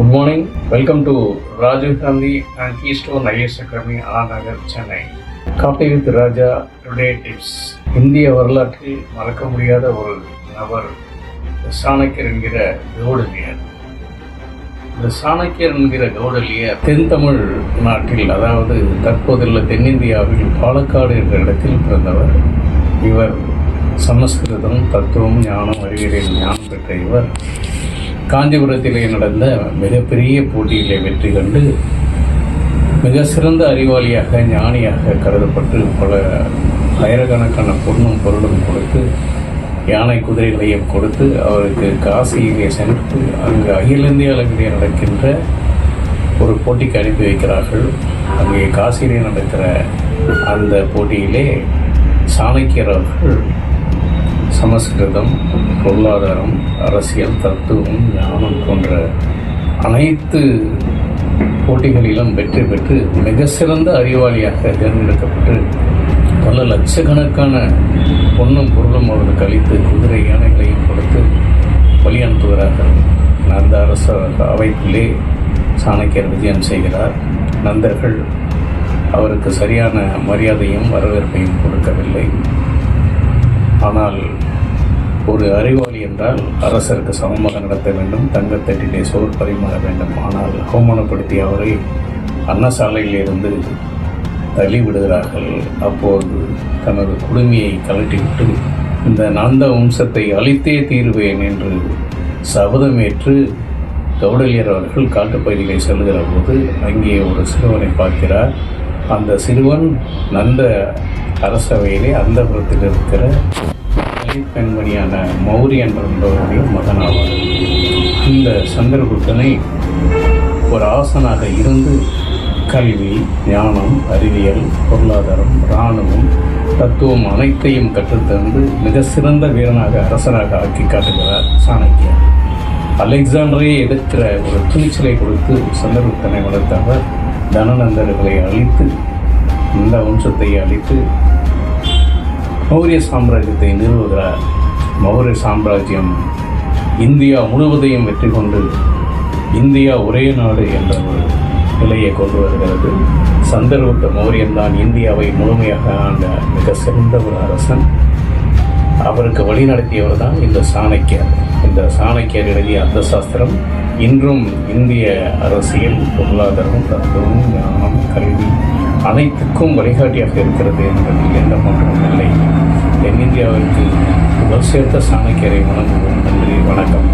Good morning. Welcome to Rajiv Gandhi and Keystone IAS Academy, Ananagar, Chennai. Coffee with Raja Today Tips. இந்திய வரலாற்றில் மறக்க முடியாத ஒரு நபர் சாணக்கியர் என்கிற கௌடலியர். இந்த சாணக்கியர் என்கிற கௌடலியர் தென் தமிழ் நாட்டில், அதாவது தற்போதுள்ள தென்னிந்தியாவில் பாலக்காடு என்ற இடத்தில் பிறந்தவர். இவர் சமஸ்கிருதம், தத்துவம், ஞானம், அறிவியலில் ஞானம் பெற்ற இவர் காஞ்சிபுரத்திலே நடந்த மிகப்பெரிய போட்டியிலே வெற்றி கண்டு மிக சிறந்த அறிவாளியாக, ஞானியாக கருதப்பட்டு பல ஆயிரக்கணக்கான பொன்னும் பொருளும் கொடுத்து, யானை குதிரைகளையும் கொடுத்து அவருக்கு காசியிலே சென்று அங்கு அகில இந்திய அளவிலே நடக்கின்ற ஒரு போட்டிக்கு அனுப்பி வைக்கிறார்கள். அங்கே காசியிலே நடக்கிற அந்த போட்டியிலே சாணக்கியர் அவர்கள் சமஸ்கிருதம், பொருளாதாரம், அரசியல், தத்துவம், ஞானம் போன்ற அனைத்து போட்டிகளிலும் வெற்றி பெற்று மிக சிறந்த அறிவாளியாக தேர்ந்தெடுக்கப்பட்டு பல லட்சக்கணக்கான பொன்னும் பொருளும் அவர்களுக்கு அளித்து குதிரை யானைகளையும் கொடுத்து வழி அனுப்புகிறார்கள். அந்த அரச அமைப்பிலே சாணக்கியர் விஜயம் செய்கிறார். நந்தர்கள் அவருக்கு சரியான மரியாதையும் வரவேற்பையும் கொடுக்கவில்லை. ஆனால் ஒரு அறிவாளி என்றால் அரசருக்கு சமமாக நடத்த வேண்டும், தங்கத்தட்டிலே சோறு பரிமாற வேண்டும். ஆனால் அவமானப்படுத்தி அவரை அன்னசாலையிலிருந்து தள்ளிவிடுகிறார்கள். அப்போது தனது குடுமையை கழட்டிவிட்டு இந்த நந்த வம்சத்தை அழித்தே தீர்வேன் என்று சபதமேற்று கௌடலியர் அவர்கள் காட்டுப்பகுதியிலே செல்கிற போது அங்கே ஒரு சிறுவனை பார்க்கிறார். அந்த சிறுவன் நந்த அரசவையிலே அந்த புறத்தில் இருக்கிற பெண்மணியான மௌரியன் என்பவருடைய மகனாவார். இந்த சந்திரகுப்தனை ஒரு ஆசனாக இருந்து கல்வி, ஞானம், அறிவியல், பொருளாதாரம், இராணுவம், தத்துவம் அனைத்தையும் கற்றுத்தந்து மிக சிறந்த வீரனாக, அரசனாக ஆக்கி காட்டுகிறார் சாணக்கியர். அலெக்சாண்டரை எதிர்க்கிற ஒரு துணிச்சலை கொடுத்து சந்திரகுப்தனை வளர்த்தவர் தனநந்தர்களை அழித்து, இந்த வம்சத்தை அழித்து மௌரிய சாம்ராஜ்யத்தை நிறுவுகிறார். மௌரிய சாம்ராஜ்யம் இந்தியா முழுவதையும் வெற்றி கொண்டு இந்தியா ஒரே நாடு என்ற ஒரு நிலையை கொண்டு வருகிறது. சந்திரகுப்த மௌரியன் தான் இந்தியாவை முழுமையாக ஆண்ட மிக சிறந்த ஒரு அரசன். அவருக்கு வழி நடத்தியவர் தான் இந்த சாணக்கியர். இந்த சாணக்கியர் எழுதிய அந்த சாஸ்திரம் இன்றும் இந்திய அரசியல், பொருளாதாரம், தத்துவம், ஞானம், கல்வி அனைத்துக்கும் வழிகாட்டியாக இருக்கிறது என்பதில் எந்த மாற்றமும் இல்லை. தென்னிந்தியாவிற்கு புகழ் சேர்த்த சாணக்கியரை வணங்குவோம். நன்றி, வணக்கம்.